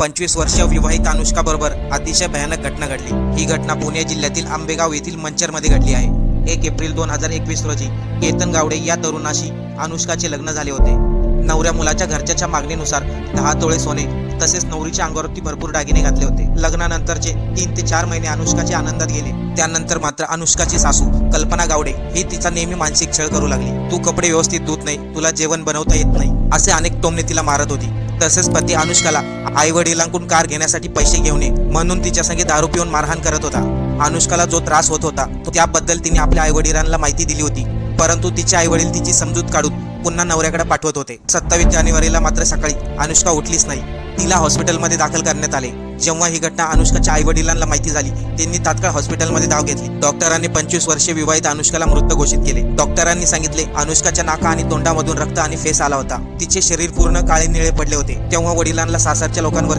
25 वर्षीय विवाहित अनुष्का बरोबर अतिशय भयानक घटना घडली। ही घटना पुणे जिल्ह्यातील आंबेगाव येथील मंचरमध्ये घडली आहे। 1 एप्रिल 2021 रोजी केतन गावडे या तरुणाशी अनुष्काचे लग्न झाले होते। नवऱ्या मुलाच्या घरच्याच्या मागणीनुसार 10 तोळे सोने तसेच नवरीच्या अंगावरती भरपूर दागिने घातले होते। लग्नानंतरचे 3 ते 4 महिने अनुष्काचे आनंदात गेले। त्यानंतर मात्र अनुष्काची सासू कल्पना गावडे ही तिचा नेहमी मानसिक छळ करू लागली। तू कपडे व्यवस्थित धुत नाही, तुला जेवण बनवता येत नाही, असे अनेक टोमणे तिला मारत होती। तसेच पती अनुष्काला आई वडिलांकडून कार घेण्यासाठी पैसे घेऊन ये म्हणून तिच्या संगे दारू पिऊन मारहाण करत होता। अनुष्काला जो त्रास होत होता त्याबद्दल तिने आपल्या आई वडिलांना माहिती दिली होती, परंतु तिचे आई वडील तिची समजूत काढून पुन्हा नवऱ्याकडे पाठवत होते। 27 जानेवारीला मात्र सकाळी अनुष्का उठलीच नाही। तिला हॉस्पिटलमध्ये दाखल करण्यात आले। जेव्हा ही घटना अनुष्काच्या आई वडिलांना माहिती झाली त्यांनी तात्काळ हॉस्पिटलमध्ये धाव घेतली। डॉक्टरांनी 25 वर्षीय विवाहित अनुष्काला मृत घोषित केले। डॉक्टरांनी सांगितले अनुष्काच्या नाका आणि तोंडामधून रक्त आणि फेस आला होता। तिचे शरीर पूर्ण काळे निळे पडले होते। तेव्हा वडिलांना सासरच्या लोकांवर